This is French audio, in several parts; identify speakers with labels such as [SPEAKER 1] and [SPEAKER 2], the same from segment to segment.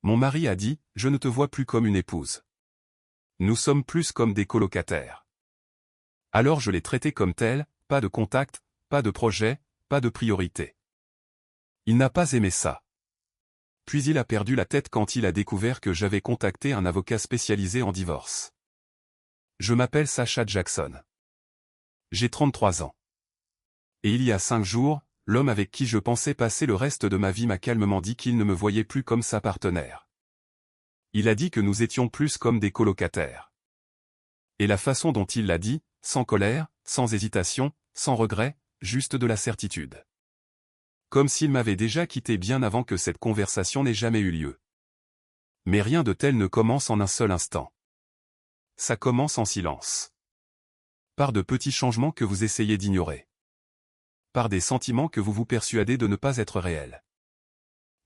[SPEAKER 1] Mon mari a dit, je ne te vois plus comme une épouse. Nous sommes plus comme des colocataires. Alors je l'ai traité comme tel, pas de contact, pas de projet, pas de priorité. Il n'a pas aimé ça. Puis il a perdu la tête quand il a découvert que j'avais contacté un avocat spécialisé en divorce. Je m'appelle Sacha Jackson. J'ai 33 ans. Et il y a 5 jours, l'homme avec qui je pensais passer le reste de ma vie m'a calmement dit qu'il ne me voyait plus comme sa partenaire. Il a dit que nous étions plus comme des colocataires. Et la façon dont il l'a dit, sans colère, sans hésitation, sans regret, juste de la certitude. Comme s'il m'avait déjà quitté bien avant que cette conversation n'ait jamais eu lieu. Mais rien de tel ne commence en un seul instant. Ça commence en silence. Par de petits changements que vous essayez d'ignorer. Par des sentiments que vous vous persuadez de ne pas être réels.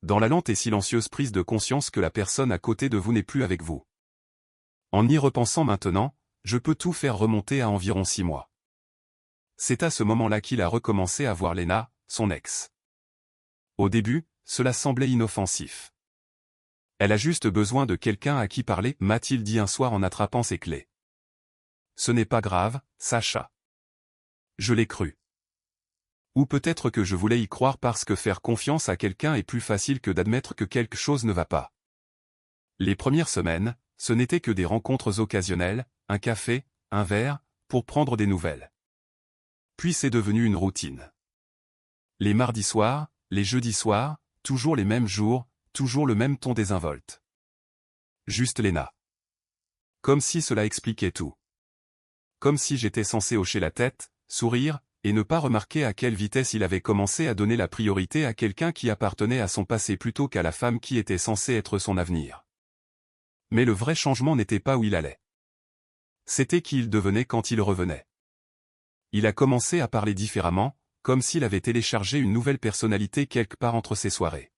[SPEAKER 1] Dans la lente et silencieuse prise de conscience que la personne à côté de vous n'est plus avec vous. En y repensant maintenant, je peux tout faire remonter à environ 6 mois. C'est à ce moment-là qu'il a recommencé à voir Lena, son ex. Au début, cela semblait inoffensif. Elle a juste besoin de quelqu'un à qui parler, m'a-t-il dit un soir en attrapant ses clés. Ce n'est pas grave, Sacha. Je l'ai cru. Ou peut-être que je voulais y croire parce que faire confiance à quelqu'un est plus facile que d'admettre que quelque chose ne va pas. Les premières semaines, ce n'était que des rencontres occasionnelles, un café, un verre, pour prendre des nouvelles. Puis c'est devenu une routine. Les mardis soirs, les jeudis soirs, toujours les mêmes jours, toujours le même ton désinvolte. Juste Lena. Comme si cela expliquait tout. Comme si j'étais censé hocher la tête, sourire, et ne pas remarquer à quelle vitesse il avait commencé à donner la priorité à quelqu'un qui appartenait à son passé plutôt qu'à la femme qui était censée être son avenir. Mais le vrai changement n'était pas où il allait. C'était qui il devenait quand il revenait. Il a commencé à parler différemment, comme s'il avait téléchargé une nouvelle personnalité quelque part entre ses soirées.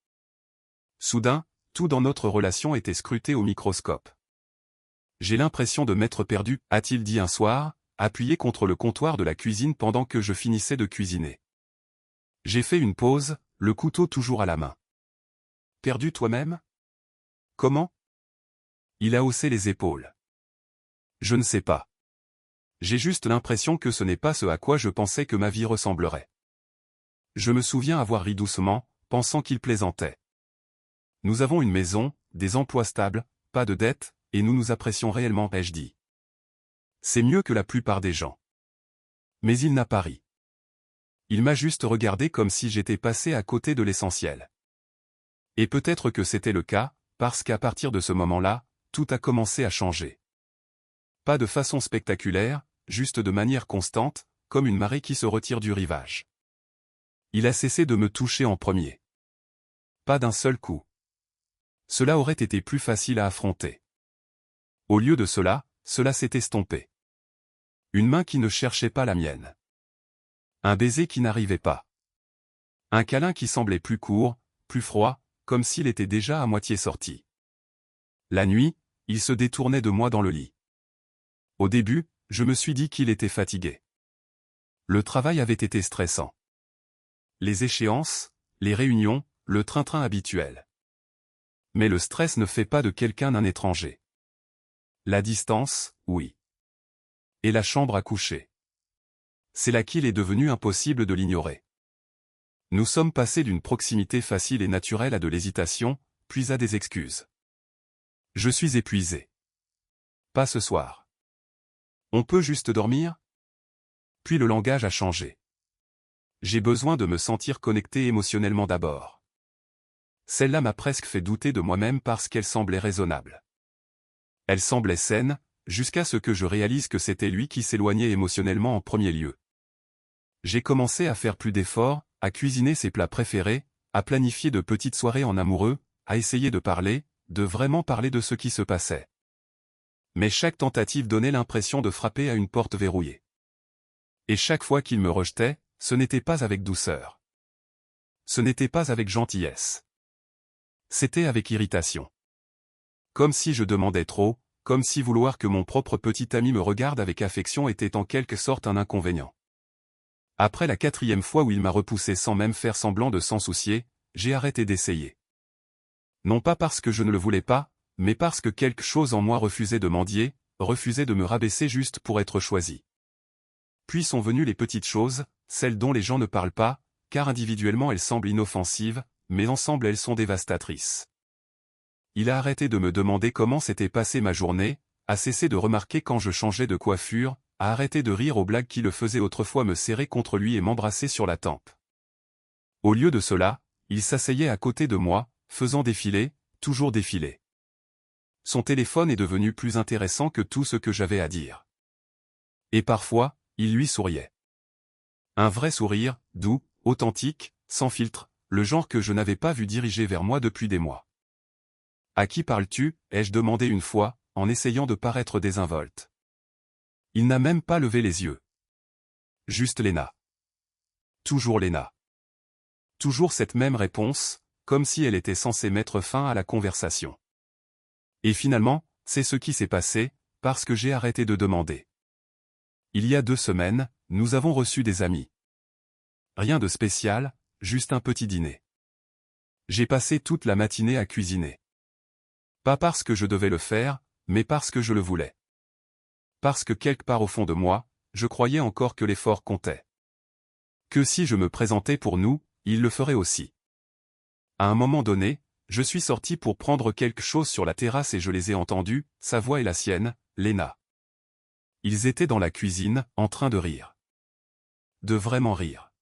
[SPEAKER 1] Soudain, tout dans notre relation était scruté au microscope. J'ai l'impression de m'être perdu, a-t-il dit un soir, appuyé contre le comptoir de la cuisine pendant que je finissais de cuisiner. J'ai fait une pause, le couteau toujours à la main. Perdu toi-même? Comment? Il a haussé les épaules. Je ne sais pas. J'ai juste l'impression que ce n'est pas ce à quoi je pensais que ma vie ressemblerait. Je me souviens avoir ri doucement, pensant qu'il plaisantait. Nous avons une maison, des emplois stables, pas de dettes, et nous nous apprécions réellement, ai-je dit. C'est mieux que la plupart des gens. Mais il n'a pas ri. Il m'a juste regardé comme si j'étais passé à côté de l'essentiel. Et peut-être que c'était le cas, parce qu'à partir de ce moment-là, tout a commencé à changer. Pas de façon spectaculaire, juste de manière constante, comme une marée qui se retire du rivage. Il a cessé de me toucher en premier. Pas d'un seul coup. Cela aurait été plus facile à affronter. Au lieu de cela, cela s'est estompé. Une main qui ne cherchait pas la mienne. Un baiser qui n'arrivait pas. Un câlin qui semblait plus court, plus froid, comme s'il était déjà à moitié sorti. La nuit, il se détournait de moi dans le lit. Au début, je me suis dit qu'il était fatigué. Le travail avait été stressant. Les échéances, les réunions, le train-train habituel. Mais le stress ne fait pas de quelqu'un un étranger. La distance, oui. Et la chambre à coucher. C'est là qu'il est devenu impossible de l'ignorer. Nous sommes passés d'une proximité facile et naturelle à de l'hésitation, puis à des excuses. Je suis épuisé. Pas ce soir. On peut juste dormir? Puis le langage a changé. J'ai besoin de me sentir connecté émotionnellement d'abord. Celle-là m'a presque fait douter de moi-même parce qu'elle semblait raisonnable. Elle semblait saine, jusqu'à ce que je réalise que c'était lui qui s'éloignait émotionnellement en premier lieu. J'ai commencé à faire plus d'efforts, à cuisiner ses plats préférés, à planifier de petites soirées en amoureux, à essayer de parler, de vraiment parler de ce qui se passait. Mais chaque tentative donnait l'impression de frapper à une porte verrouillée. Et chaque fois qu'il me rejetait, ce n'était pas avec douceur. Ce n'était pas avec gentillesse. C'était avec irritation. Comme si je demandais trop, comme si vouloir que mon propre petit ami me regarde avec affection était en quelque sorte un inconvénient. Après la 4e fois où il m'a repoussé sans même faire semblant de s'en soucier, j'ai arrêté d'essayer. Non pas parce que je ne le voulais pas, mais parce que quelque chose en moi refusait de mendier, refusait de me rabaisser juste pour être choisi. Puis sont venues les petites choses, celles dont les gens ne parlent pas, car individuellement elles semblent inoffensives, mais ensemble elles sont dévastatrices. Il a arrêté de me demander comment s'était passée ma journée, a cessé de remarquer quand je changeais de coiffure, a arrêté de rire aux blagues qui le faisaient autrefois me serrer contre lui et m'embrasser sur la tempe. Au lieu de cela, il s'asseyait à côté de moi, faisant défiler, toujours défiler. Son téléphone est devenu plus intéressant que tout ce que j'avais à dire. Et parfois, il lui souriait. Un vrai sourire, doux, authentique, sans filtre, le genre que je n'avais pas vu diriger vers moi depuis des mois. « À qui parles-tu » ai-je demandé une fois, en essayant de paraître désinvolte. Il n'a même pas levé les yeux. Juste Léna. Toujours Léna. Toujours cette même réponse, comme si elle était censée mettre fin à la conversation. Et finalement, c'est ce qui s'est passé, parce que j'ai arrêté de demander. Il y a 2 semaines, nous avons reçu des amis. Rien de spécial, juste un petit dîner. J'ai passé toute la matinée à cuisiner. Pas parce que je devais le faire, mais parce que je le voulais. Parce que quelque part au fond de moi, je croyais encore que l'effort comptait. Que si je me présentais pour nous, il le ferait aussi. À un moment donné, je suis sorti pour prendre quelque chose sur la terrasse et je les ai entendus, sa voix et la sienne, Léna. Ils étaient dans la cuisine, en train de rire. De vraiment rire.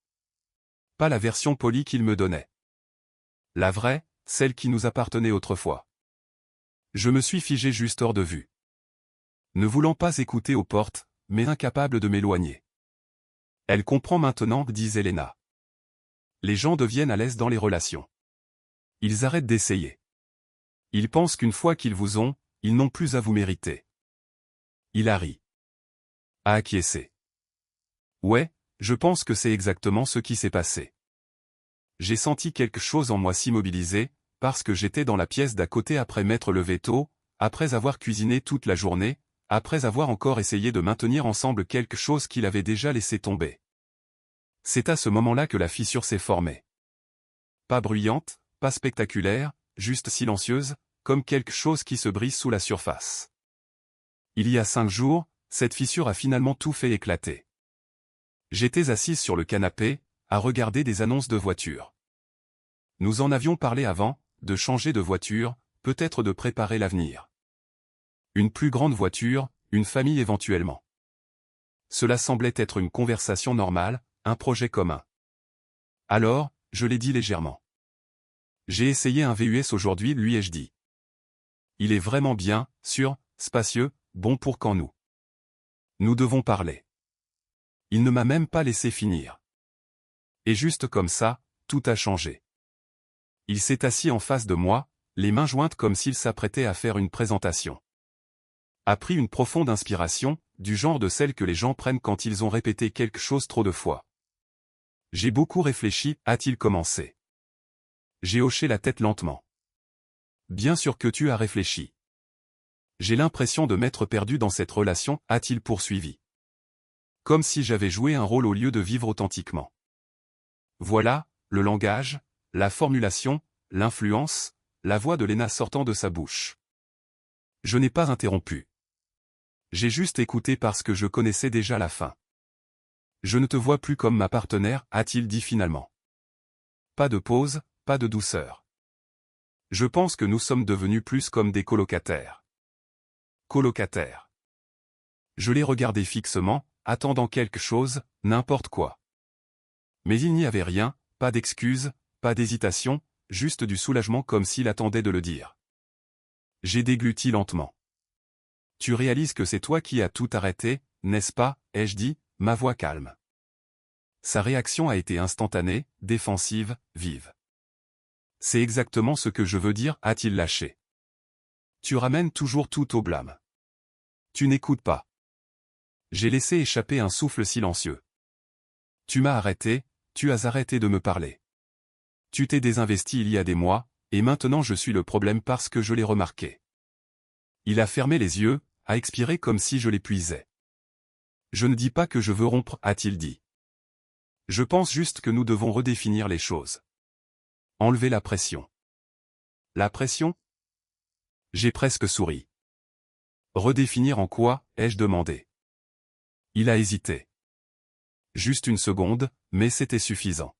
[SPEAKER 1] Pas la version polie qu'ils me donnaient. La vraie, celle qui nous appartenait autrefois. Je me suis figé juste hors de vue. Ne voulant pas écouter aux portes, mais incapable de m'éloigner. Elle comprend maintenant, disait Léna. Les gens deviennent à l'aise dans les relations. Ils arrêtent d'essayer. Ils pensent qu'une fois qu'ils vous ont, ils n'ont plus à vous mériter. Il a ri. A acquiescé. Ouais, je pense que c'est exactement ce qui s'est passé. J'ai senti quelque chose en moi s'immobiliser, parce que j'étais dans la pièce d'à côté après m'être levé tôt, après avoir cuisiné toute la journée, après avoir encore essayé de maintenir ensemble quelque chose qu'il avait déjà laissé tomber. C'est à ce moment-là que la fissure s'est formée. Pas bruyante, pas spectaculaire, juste silencieuse, comme quelque chose qui se brise sous la surface. Il y a 5 jours, cette fissure a finalement tout fait éclater. J'étais assise sur le canapé, à regarder des annonces de voitures. Nous en avions parlé avant, de changer de voiture, peut-être de préparer l'avenir. Une plus grande voiture, une famille éventuellement. Cela semblait être une conversation normale, un projet commun. Alors, je l'ai dit légèrement. J'ai essayé un VUS aujourd'hui, lui ai-je dit. Il est vraiment bien, sûr, spacieux, bon pour quand nous. Nous devons parler. Il ne m'a même pas laissé finir. Et juste comme ça, tout a changé. Il s'est assis en face de moi, les mains jointes comme s'il s'apprêtait à faire une présentation. A pris une profonde inspiration, du genre de celle que les gens prennent quand ils ont répété quelque chose trop de fois. J'ai beaucoup réfléchi, a-t-il commencé. J'ai hoché la tête lentement. Bien sûr que tu as réfléchi. J'ai l'impression de m'être perdu dans cette relation, a-t-il poursuivi. Comme si j'avais joué un rôle au lieu de vivre authentiquement. Voilà, le langage, la formulation, l'influence, la voix de Léna sortant de sa bouche. Je n'ai pas interrompu. J'ai juste écouté parce que je connaissais déjà la fin. Je ne te vois plus comme ma partenaire, a-t-il dit finalement. Pas de pause, pas de douceur. Je pense que nous sommes devenus plus comme des colocataires. Colocataires. Je l'ai regardé fixement, attendant quelque chose, n'importe quoi. Mais il n'y avait rien, pas d'excuse, pas d'hésitation, juste du soulagement comme s'il attendait de le dire. J'ai dégluti lentement. Tu réalises que c'est toi qui as tout arrêté, n'est-ce pas, ai-je dit, ma voix calme. Sa réaction a été instantanée, défensive, vive. C'est exactement ce que je veux dire, a-t-il lâché. Tu ramènes toujours tout au blâme. Tu n'écoutes pas. J'ai laissé échapper un souffle silencieux. Tu m'as arrêté, tu as arrêté de me parler. Tu t'es désinvesti il y a des mois, et maintenant je suis le problème parce que je l'ai remarqué. Il a fermé les yeux, a expiré comme si je l'épuisais. Je ne dis pas que je veux rompre, a-t-il dit. Je pense juste que nous devons redéfinir les choses. Enlever la pression. La pression? J'ai presque souri. Redéfinir en quoi, ai-je demandé. Il a hésité. Juste une seconde, mais c'était suffisant.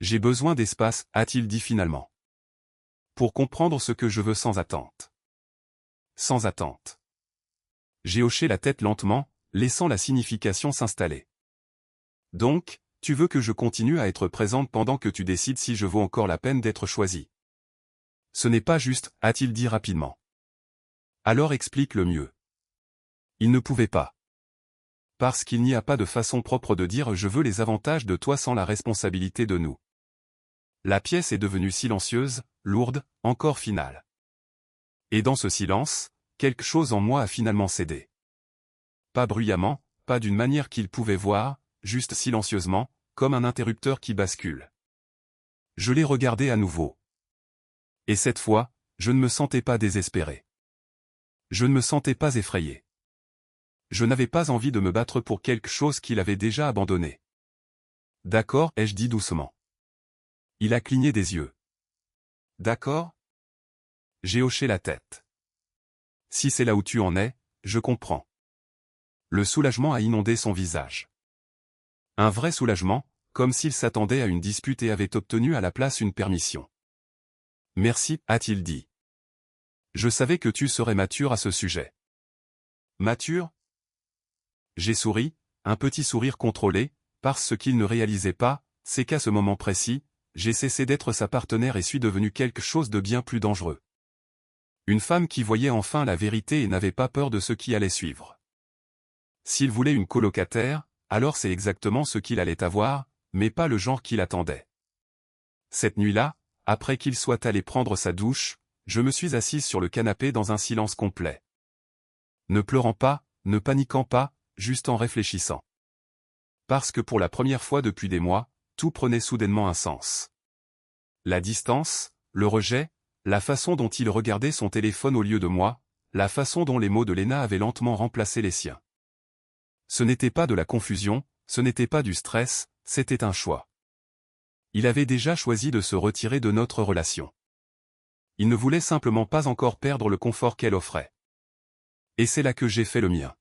[SPEAKER 1] J'ai besoin d'espace, a-t-il dit finalement. Pour comprendre ce que je veux sans attente. Sans attente. J'ai hoché la tête lentement, laissant la signification s'installer. Donc, tu veux que je continue à être présente pendant que tu décides si je vaux encore la peine d'être choisie. Ce n'est pas juste, a-t-il dit rapidement. Alors explique le mieux. Il ne pouvait pas. Parce qu'il n'y a pas de façon propre de dire je veux les avantages de toi sans la responsabilité de nous. La pièce est devenue silencieuse, lourde, encore finale. Et dans ce silence, quelque chose en moi a finalement cédé. Pas bruyamment, pas d'une manière qu'il pouvait voir, juste silencieusement, comme un interrupteur qui bascule. Je l'ai regardé à nouveau. Et cette fois, je ne me sentais pas désespéré. Je ne me sentais pas effrayé. Je n'avais pas envie de me battre pour quelque chose qu'il avait déjà abandonné. D'accord, ai-je dit doucement. Il a cligné des yeux. D'accord? J'ai hoché la tête. Si c'est là où tu en es, je comprends. Le soulagement a inondé son visage. Un vrai soulagement, comme s'il s'attendait à une dispute et avait obtenu à la place une permission. Merci, a-t-il dit. Je savais que tu serais mature à ce sujet. Mature? J'ai souri, un petit sourire contrôlé, parce ce qu'il ne réalisait pas, c'est qu'à ce moment précis, j'ai cessé d'être sa partenaire et suis devenu quelque chose de bien plus dangereux. Une femme qui voyait enfin la vérité et n'avait pas peur de ce qui allait suivre. S'il voulait une colocataire, alors c'est exactement ce qu'il allait avoir, mais pas le genre qu'il attendait. Cette nuit-là, après qu'il soit allé prendre sa douche, je me suis assise sur le canapé dans un silence complet. Ne pleurant pas, ne paniquant pas, juste en réfléchissant. Parce que pour la première fois depuis des mois, tout prenait soudainement un sens. La distance, le rejet, la façon dont il regardait son téléphone au lieu de moi, la façon dont les mots de Léna avaient lentement remplacé les siens. Ce n'était pas de la confusion, ce n'était pas du stress, c'était un choix. Il avait déjà choisi de se retirer de notre relation. Il ne voulait simplement pas encore perdre le confort qu'elle offrait. Et c'est là que j'ai fait le mien.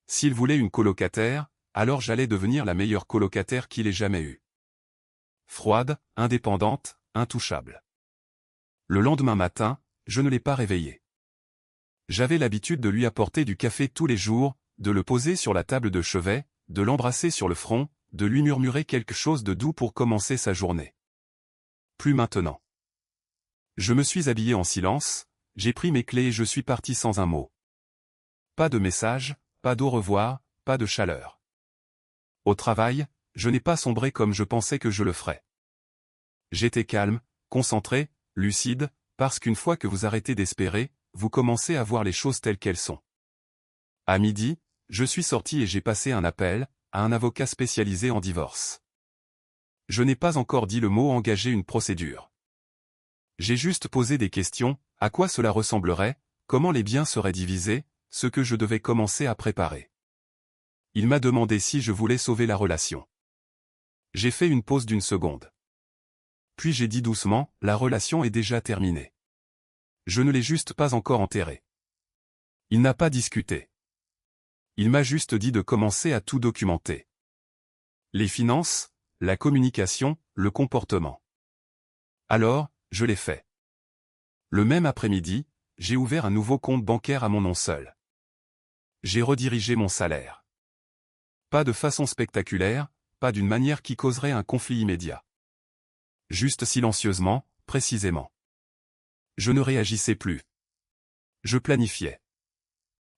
[SPEAKER 1] S'il voulait une colocataire, alors j'allais devenir la meilleure colocataire qu'il ait jamais eue. Froide, indépendante, intouchable. Le lendemain matin, je ne l'ai pas réveillée. J'avais l'habitude de lui apporter du café tous les jours, de le poser sur la table de chevet, de l'embrasser sur le front, de lui murmurer quelque chose de doux pour commencer sa journée. Plus maintenant. Je me suis habillé en silence, j'ai pris mes clés et je suis parti sans un mot. Pas de message, pas d'au revoir, pas de chaleur. Au travail, je n'ai pas sombré comme je pensais que je le ferais. J'étais calme, concentré, lucide, parce qu'une fois que vous arrêtez d'espérer, vous commencez à voir les choses telles qu'elles sont. À midi, je suis sorti et j'ai passé un appel, à un avocat spécialisé en divorce. Je n'ai pas encore dit le mot engager une procédure. J'ai juste posé des questions, à quoi cela ressemblerait, comment les biens seraient divisés, ce que je devais commencer à préparer. Il m'a demandé si je voulais sauver la relation. J'ai fait une pause d'une seconde. Puis j'ai dit doucement, la relation est déjà terminée. Je ne l'ai juste pas encore enterrée. Il n'a pas discuté. Il m'a juste dit de commencer à tout documenter. Les finances, la communication, le comportement. Alors, je l'ai fait. Le même après-midi, j'ai ouvert un nouveau compte bancaire à mon nom seul. J'ai redirigé mon salaire. Pas de façon spectaculaire, pas d'une manière qui causerait un conflit immédiat. Juste silencieusement, précisément. Je ne réagissais plus. Je planifiais.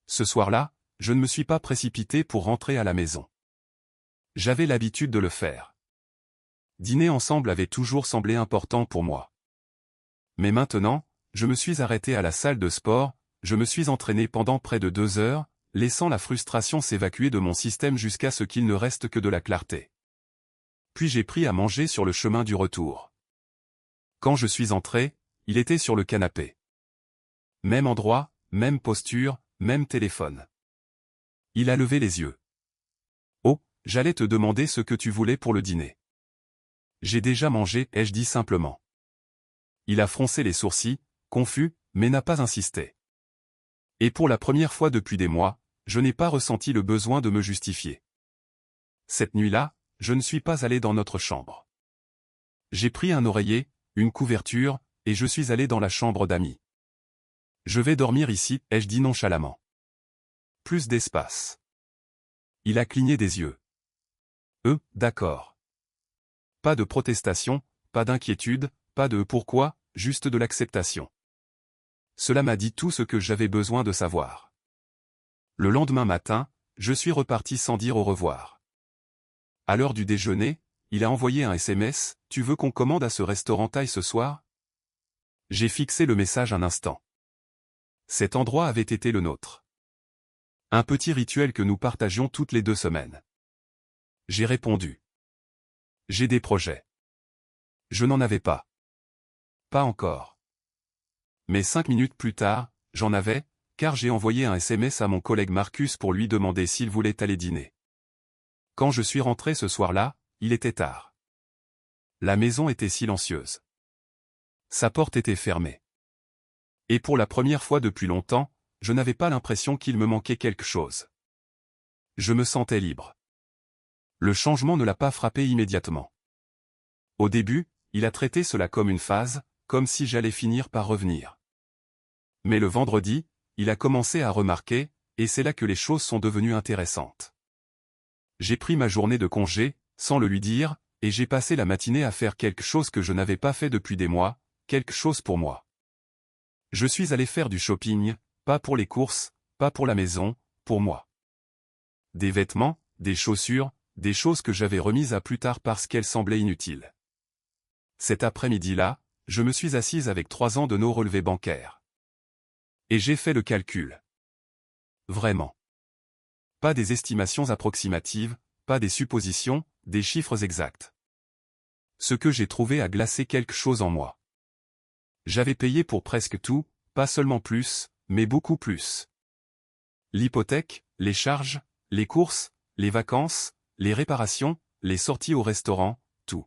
[SPEAKER 1] Ce soir-là, je ne me suis pas précipité pour rentrer à la maison. J'avais l'habitude de le faire. Dîner ensemble avait toujours semblé important pour moi. Mais maintenant, je me suis arrêté à la salle de sport, je me suis entraîné pendant près de 2 heures, laissant la frustration s'évacuer de mon système jusqu'à ce qu'il ne reste que de la clarté. Puis j'ai pris à manger sur le chemin du retour. Quand je suis entré, il était sur le canapé. Même endroit, même posture, même téléphone. Il a levé les yeux. Oh, j'allais te demander ce que tu voulais pour le dîner. J'ai déjà mangé, ai-je dit simplement. Il a froncé les sourcils, confus, mais n'a pas insisté. Et pour la première fois depuis des mois, je n'ai pas ressenti le besoin de me justifier. Cette nuit-là, je ne suis pas allé dans notre chambre. J'ai pris un oreiller, une couverture, et je suis allé dans la chambre d'Amy. Je vais dormir ici, ai-je dit nonchalamment. Plus d'espace. Il a cligné des yeux. D'accord. Pas de protestation, pas d'inquiétude, pas de pourquoi, juste de l'acceptation. Cela m'a dit tout ce que j'avais besoin de savoir. Le lendemain matin, je suis reparti sans dire au revoir. À l'heure du déjeuner, il a envoyé un SMS, « Tu veux qu'on commande à ce restaurant thaï ce soir ?» J'ai fixé le message un instant. Cet endroit avait été le nôtre. Un petit rituel que nous partagions toutes les 2 semaines. J'ai répondu. J'ai des projets. Je n'en avais pas. Pas encore. Mais 5 minutes plus tard, j'en avais, car j'ai envoyé un SMS à mon collègue Marcus pour lui demander s'il voulait aller dîner. Quand je suis rentré ce soir-là, il était tard. La maison était silencieuse. Sa porte était fermée. Et pour la première fois depuis longtemps, je n'avais pas l'impression qu'il me manquait quelque chose. Je me sentais libre. Le changement ne l'a pas frappé immédiatement. Au début, il a traité cela comme une phase, comme si j'allais finir par revenir. Mais le vendredi, il a commencé à remarquer, et c'est là que les choses sont devenues intéressantes. J'ai pris ma journée de congé, sans le lui dire, et j'ai passé la matinée à faire quelque chose que je n'avais pas fait depuis des mois, quelque chose pour moi. Je suis allé faire du shopping, pas pour les courses, pas pour la maison, pour moi. Des vêtements, des chaussures, des choses que j'avais remises à plus tard parce qu'elles semblaient inutiles. Cet après-midi-là, je me suis assise avec 3 ans de nos relevés bancaires. Et j'ai fait le calcul. Vraiment. Pas des estimations approximatives, pas des suppositions, des chiffres exacts. Ce que j'ai trouvé a glacé quelque chose en moi. J'avais payé pour presque tout, pas seulement plus, mais beaucoup plus. L'hypothèque, les charges, les courses, les vacances, les réparations, les sorties au restaurant, tout.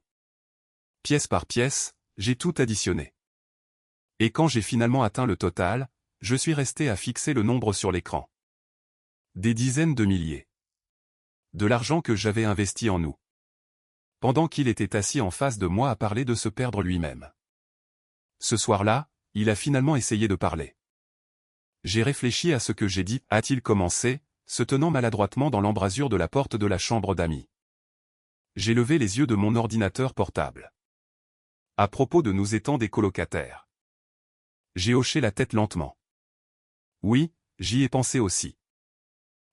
[SPEAKER 1] Pièce par pièce, j'ai tout additionné. Et quand j'ai finalement atteint le total, je suis resté à fixer le nombre sur l'écran. Des dizaines de milliers. De l'argent que j'avais investi en nous. Pendant qu'il était assis en face de moi à parler de se perdre lui-même. Ce soir-là, il a finalement essayé de parler. J'ai réfléchi à ce que j'ai dit, a-t-il commencé, se tenant maladroitement dans l'embrasure de la porte de la chambre d'Amy. J'ai levé les yeux de mon ordinateur portable. À propos de nous étant des colocataires. J'ai hoché la tête lentement. Oui, j'y ai pensé aussi.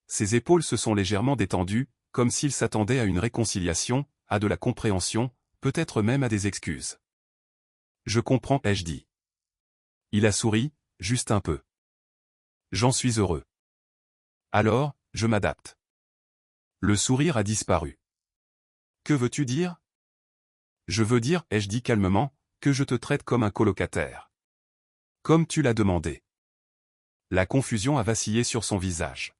[SPEAKER 1] Ses épaules se sont légèrement détendues, comme s'il s'attendait à une réconciliation, à de la compréhension, peut-être même à des excuses. Je comprends, ai-je dit. Il a souri, juste un peu. J'en suis heureux. Alors, je m'adapte. Le sourire a disparu. Que veux-tu dire? Je veux dire, ai-je dit calmement, que je te traite comme un colocataire. Comme tu l'as demandé. La confusion a vacillé sur son visage.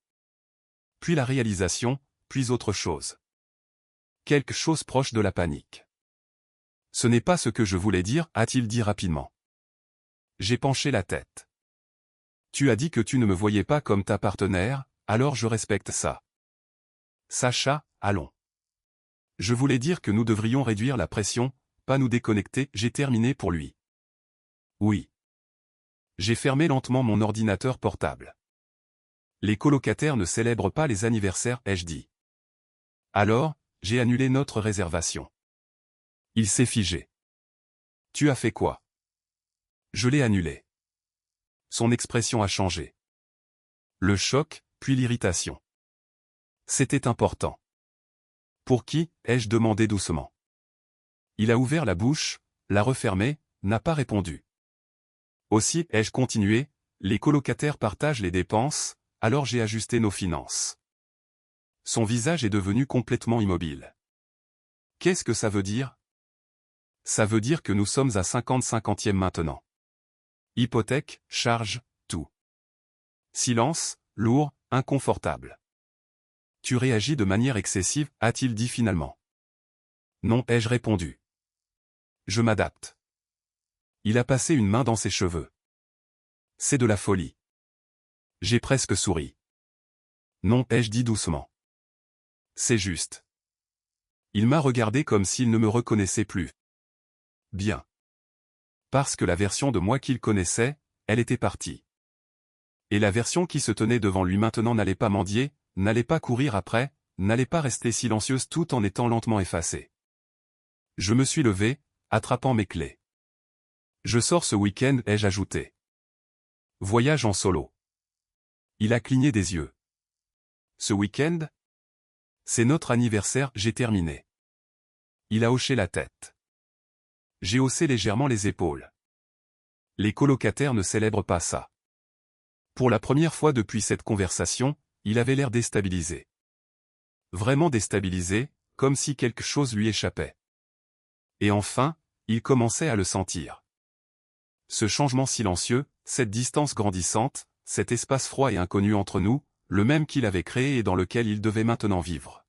[SPEAKER 1] Puis la réalisation, puis autre chose. Quelque chose proche de la panique. Ce n'est pas ce que je voulais dire, a-t-il dit rapidement. J'ai penché la tête. Tu as dit que tu ne me voyais pas comme ta partenaire, alors je respecte ça. Sacha, allons. Je voulais dire que nous devrions réduire la pression, pas nous déconnecter, j'ai terminé pour lui. Oui. J'ai fermé lentement mon ordinateur portable. Les colocataires ne célèbrent pas les anniversaires, ai-je dit. Alors, j'ai annulé notre réservation. Il s'est figé. Tu as fait quoi? Je l'ai annulé. Son expression a changé. Le choc, puis l'irritation. C'était important. Pour qui, ai-je demandé doucement. Il a ouvert la bouche, l'a refermée, n'a pas répondu. Aussi, ai-je continué, les colocataires partagent les dépenses, alors j'ai ajusté nos finances. Son visage est devenu complètement immobile. Qu'est-ce que ça veut dire? Ça veut dire que nous sommes à 50-50e maintenant. Hypothèque, charge, tout. Silence, lourd, inconfortable. Tu réagis de manière excessive, a-t-il dit finalement. Non, ai-je répondu. Je m'adapte. Il a passé une main dans ses cheveux. C'est de la folie. J'ai presque souri. Non, ai-je dit doucement. C'est juste. Il m'a regardé comme s'il ne me reconnaissait plus. Bien. Parce que la version de moi qu'il connaissait, elle était partie. Et la version qui se tenait devant lui maintenant n'allait pas mendier, n'allait pas courir après, n'allait pas rester silencieuse tout en étant lentement effacée. Je me suis levé, attrapant mes clés. Je sors ce week-end, ai-je ajouté. Voyage en solo. Il a cligné des yeux. Ce week-end? C'est notre anniversaire, j'ai terminé. Il a hoché la tête. J'ai haussé légèrement les épaules. Les colocataires ne célèbrent pas ça. Pour la première fois depuis cette conversation, il avait l'air déstabilisé. Vraiment déstabilisé, comme si quelque chose lui échappait. Et enfin, il commençait à le sentir. Ce changement silencieux, cette distance grandissante, cet espace froid et inconnu entre nous, le même qu'il avait créé et dans lequel il devait maintenant vivre.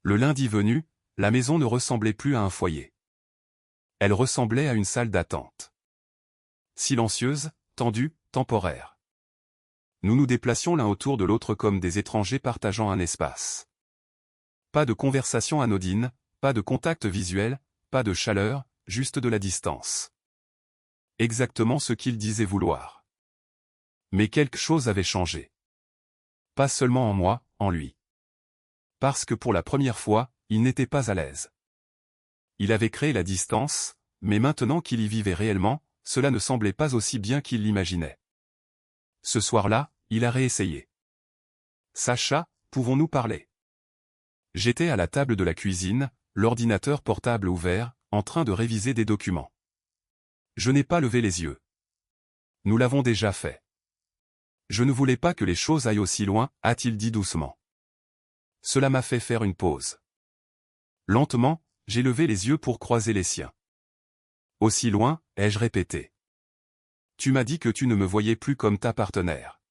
[SPEAKER 1] Le lundi venu, la maison ne ressemblait plus à un foyer. Elle ressemblait à une salle d'attente. Silencieuse, tendue, temporaire. Nous nous déplacions l'un autour de l'autre comme des étrangers partageant un espace. Pas de conversation anodine, pas de contact visuel, pas de chaleur, juste de la distance. Exactement ce qu'il disait vouloir. Mais quelque chose avait changé. Pas seulement en moi, en lui. Parce que pour la première fois, il n'était pas à l'aise. Il avait créé la distance, mais maintenant qu'il y vivait réellement, cela ne semblait pas aussi bien qu'il l'imaginait. Ce soir-là, il a réessayé. Sacha, pouvons-nous parler? J'étais à la table de la cuisine, l'ordinateur portable ouvert, en train de réviser des documents. Je n'ai pas levé les yeux. Nous l'avons déjà fait. Je ne voulais pas que les choses aillent aussi loin, a-t-il dit doucement. Cela m'a fait faire une pause. Lentement, j'ai levé les yeux pour croiser les siens. Aussi loin, ai-je répété. Tu m'as dit que tu ne me voyais plus comme ta partenaire.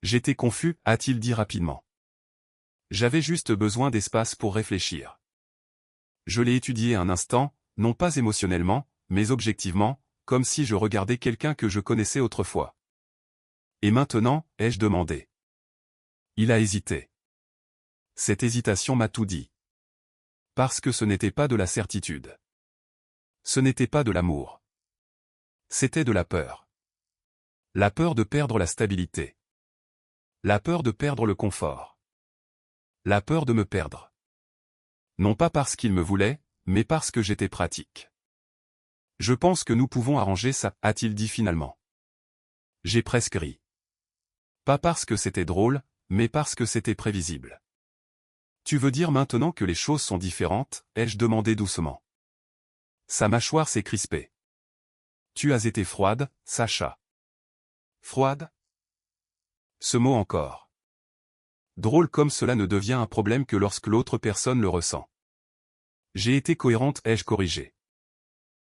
[SPEAKER 1] J'étais confus, a-t-il dit rapidement. J'avais juste besoin d'espace pour réfléchir. Je l'ai étudié un instant, non pas émotionnellement, mais objectivement, comme si je regardais quelqu'un que je connaissais autrefois. Et maintenant, ai-je demandé. Il a hésité. Cette hésitation m'a tout dit. Parce que ce n'était pas de la certitude. Ce n'était pas de l'amour. C'était de la peur. La peur de perdre la stabilité. La peur de perdre le confort. La peur de me perdre. Non pas parce qu'il me voulait, mais parce que j'étais pratique. Je pense que nous pouvons arranger ça, a-t-il dit finalement. J'ai presque ri. Pas parce que c'était drôle, mais parce que c'était prévisible. Tu veux dire maintenant que les choses sont différentes, ai-je demandé doucement. Sa mâchoire s'est crispée. Tu as été froide, Sacha. Froide? Ce mot encore. Drôle comme cela ne devient un problème que lorsque l'autre personne le ressent. J'ai été cohérente, ai-je corrigé.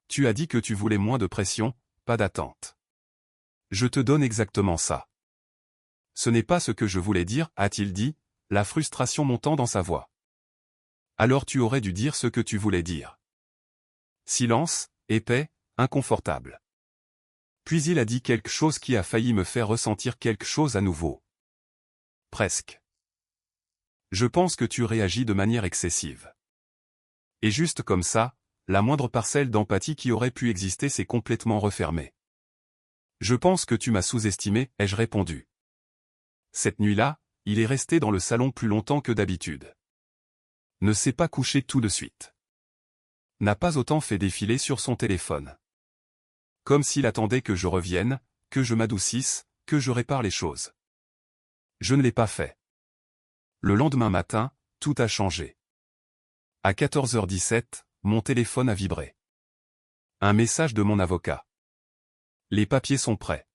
[SPEAKER 1] Tu as dit que tu voulais moins de pression, pas d'attente. Je te donne exactement ça. Ce n'est pas ce que je voulais dire, a-t-il dit, la frustration montant dans sa voix. Alors tu aurais dû dire ce que tu voulais dire. Silence, épais, inconfortable. Puis il a dit quelque chose qui a failli me faire ressentir quelque chose à nouveau. Presque. Je pense que tu réagis de manière excessive. Et juste comme ça, la moindre parcelle d'empathie qui aurait pu exister s'est complètement refermée. Je pense que tu m'as sous-estimé, ai-je répondu. Cette nuit-là, il est resté dans le salon plus longtemps que d'habitude. Ne s'est pas couché tout de suite. N'a pas autant fait défiler sur son téléphone. Comme s'il attendait que je revienne, que je m'adoucisse, que je répare les choses. Je ne l'ai pas fait. Le lendemain matin, tout a changé. À 14h17, mon téléphone a vibré. Un message de mon avocat. Les papiers sont prêts.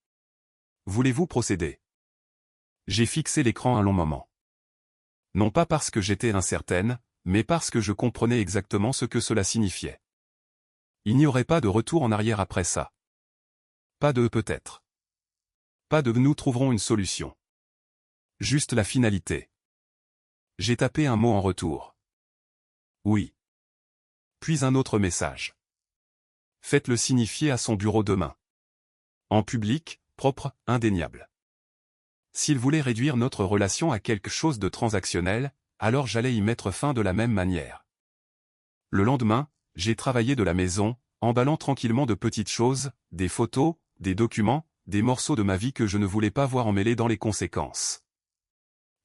[SPEAKER 1] Voulez-vous procéder? J'ai fixé l'écran un long moment. Non pas parce que j'étais incertaine, mais parce que je comprenais exactement ce que cela signifiait. Il n'y aurait pas de retour en arrière après ça. Pas de peut-être. Pas de nous trouverons une solution. Juste la finalité. J'ai tapé un mot en retour. Oui. Puis un autre message. Faites-le signifier à son bureau demain. En public, propre, indéniable. S'il voulait réduire notre relation à quelque chose de transactionnel, alors j'allais y mettre fin de la même manière. Le lendemain, j'ai travaillé de la maison, emballant tranquillement de petites choses, des photos, des documents, des morceaux de ma vie que je ne voulais pas voir emmêlés dans les conséquences.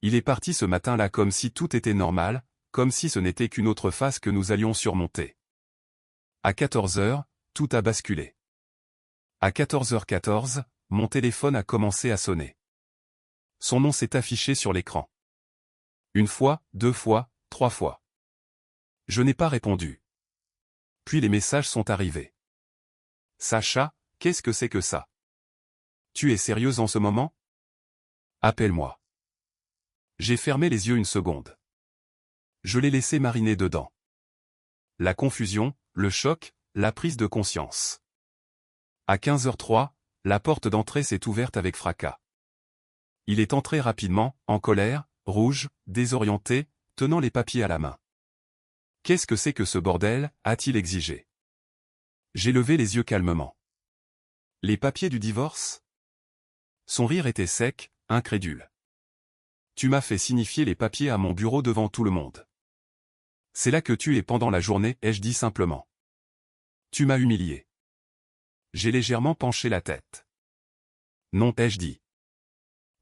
[SPEAKER 1] Il est parti ce matin-là comme si tout était normal, comme si ce n'était qu'une autre phase que nous allions surmonter. À 14 heures, tout a basculé. À 14h14, mon téléphone a commencé à sonner. Son nom s'est affiché sur l'écran. Une fois, 2 fois, 3 fois. Je n'ai pas répondu. Puis les messages sont arrivés. Sacha, qu'est-ce que c'est que ça? Tu es sérieuse en ce moment? Appelle-moi. J'ai fermé les yeux une seconde. Je l'ai laissé mariner dedans. La confusion, le choc, la prise de conscience. À 15h03, la porte d'entrée s'est ouverte avec fracas. Il est entré rapidement, en colère, rouge, désorienté, tenant les papiers à la main. Qu'est-ce que c'est que ce bordel, a-t-il exigé. J'ai levé les yeux calmement. Les papiers du divorce? Son rire était sec, incrédule. Tu m'as fait signifier les papiers à mon bureau devant tout le monde. C'est là que tu es pendant la journée, ai-je dit simplement. Tu m'as humilié. J'ai légèrement penché la tête. Non, ai-je dit.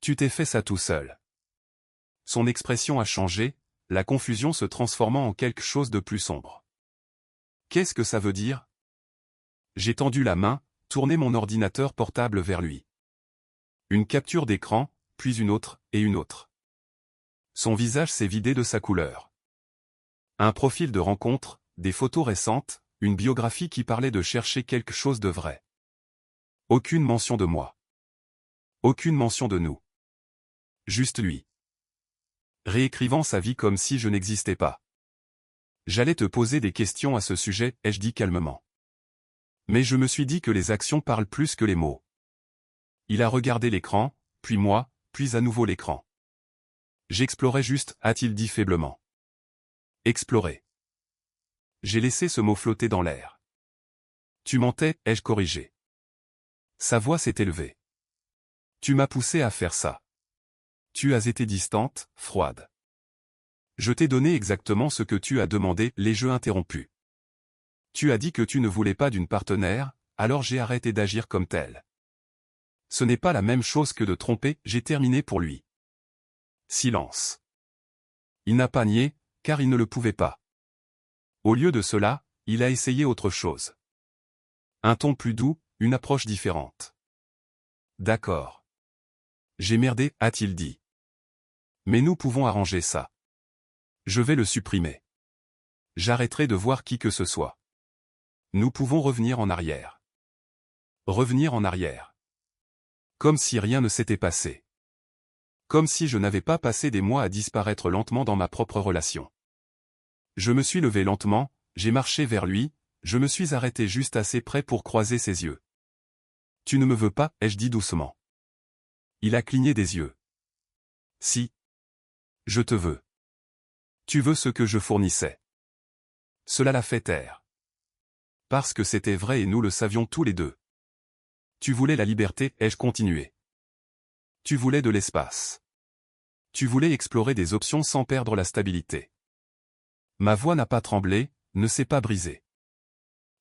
[SPEAKER 1] Tu t'es fait ça tout seul. Son expression a changé, la confusion se transformant en quelque chose de plus sombre. Qu'est-ce que ça veut dire? J'ai tendu la main, tourné mon ordinateur portable vers lui. Une capture d'écran, puis une autre, et une autre. Son visage s'est vidé de sa couleur. Un profil de rencontre, des photos récentes, une biographie qui parlait de chercher quelque chose de vrai. Aucune mention de moi. Aucune mention de nous. Juste lui. Réécrivant sa vie comme si je n'existais pas. J'allais te poser des questions à ce sujet, ai-je dit calmement. Mais je me suis dit que les actions parlent plus que les mots. Il a regardé l'écran, puis moi, puis à nouveau l'écran. J'explorais juste, a-t-il dit faiblement. Explorer. J'ai laissé ce mot flotter dans l'air. Tu mentais, ai-je corrigé. Sa voix s'est élevée. Tu m'as poussé à faire ça. Tu as été distante, froide. Je t'ai donné exactement ce que tu as demandé, les jeux interrompus. Tu as dit que tu ne voulais pas d'une partenaire, alors j'ai arrêté d'agir comme tel. Ce n'est pas la même chose que de tromper, j'ai terminé pour lui. Silence. Il n'a pas nié, car il ne le pouvait pas. Au lieu de cela, il a essayé autre chose. Un ton plus doux, une approche différente. D'accord. J'ai merdé, a-t-il dit. Mais nous pouvons arranger ça. Je vais le supprimer. J'arrêterai de voir qui que ce soit. Nous pouvons revenir en arrière. Revenir en arrière. Comme si rien ne s'était passé. Comme si je n'avais pas passé des mois à disparaître lentement dans ma propre relation. Je me suis levé lentement, j'ai marché vers lui, je me suis arrêté juste assez près pour croiser ses yeux. Tu ne me veux pas, ai-je dit doucement. Il a cligné des yeux. Si. Je te veux. Tu veux ce que je fournissais. Cela l'a fait taire. Parce que c'était vrai et nous le savions tous les deux. Tu voulais la liberté, ai-je continué. Tu voulais de l'espace. Tu voulais explorer des options sans perdre la stabilité. Ma voix n'a pas tremblé, ne s'est pas brisée.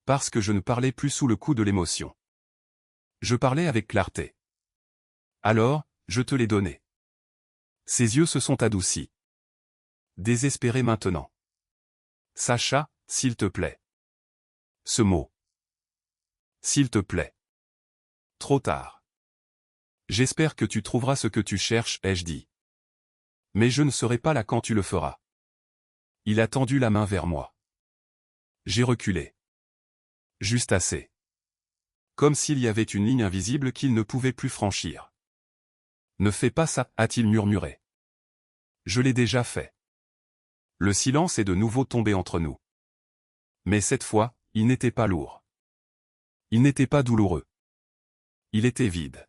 [SPEAKER 1] Parce que je ne parlais plus sous le coup de l'émotion. Je parlais avec clarté. Alors, je te l'ai donné. Ses yeux se sont adoucis. Désespéré maintenant. Sacha, s'il te plaît. Ce mot. S'il te plaît. Trop tard. J'espère que tu trouveras ce que tu cherches, ai-je dit. Mais je ne serai pas là quand tu le feras. Il a tendu la main vers moi. J'ai reculé. Juste assez. Comme s'il y avait une ligne invisible qu'il ne pouvait plus franchir. Ne fais pas ça, a-t-il murmuré. Je l'ai déjà fait. Le silence est de nouveau tombé entre nous. Mais cette fois, il n'était pas lourd. Il n'était pas douloureux. Il était vide.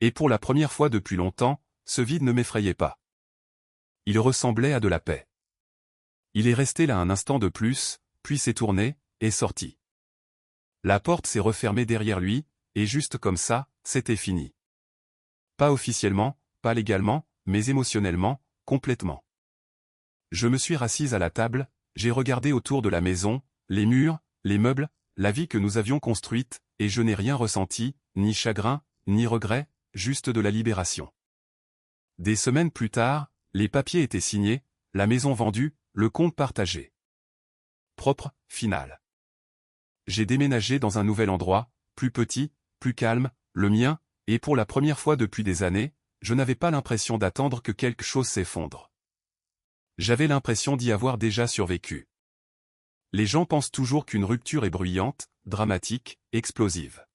[SPEAKER 1] Et pour la première fois depuis longtemps, ce vide ne m'effrayait pas. Il ressemblait à de la paix. Il est resté là un instant de plus, puis s'est tourné, et sorti. La porte s'est refermée derrière lui, et juste comme ça, c'était fini. Pas officiellement, pas légalement, mais émotionnellement, complètement. Je me suis rassise à la table, j'ai regardé autour de la maison, les murs, les meubles, la vie que nous avions construite, et je n'ai rien ressenti, ni chagrin, ni regret, juste de la libération. Des semaines plus tard, les papiers étaient signés, la maison vendue, le compte partagé. Propre, final. J'ai déménagé dans un nouvel endroit, plus petit, plus calme, le mien, et pour la première fois depuis des années, je n'avais pas l'impression d'attendre que quelque chose s'effondre. J'avais l'impression d'y avoir déjà survécu. Les gens pensent toujours qu'une rupture est bruyante, dramatique, explosive.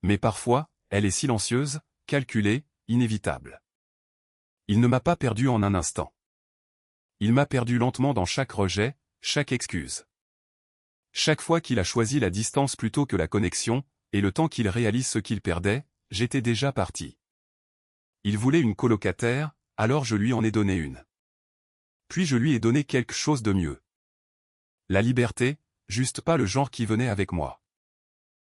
[SPEAKER 1] Mais parfois, elle est silencieuse, calculée, inévitable. Il ne m'a pas perdu en un instant. Il m'a perdu lentement dans chaque rejet, chaque excuse. Chaque fois qu'il a choisi la distance plutôt que la connexion, et le temps qu'il réalise ce qu'il perdait, j'étais déjà parti. Il voulait une colocataire, alors je lui en ai donné une. Puis je lui ai donné quelque chose de mieux. La liberté, juste pas le genre qui venait avec moi.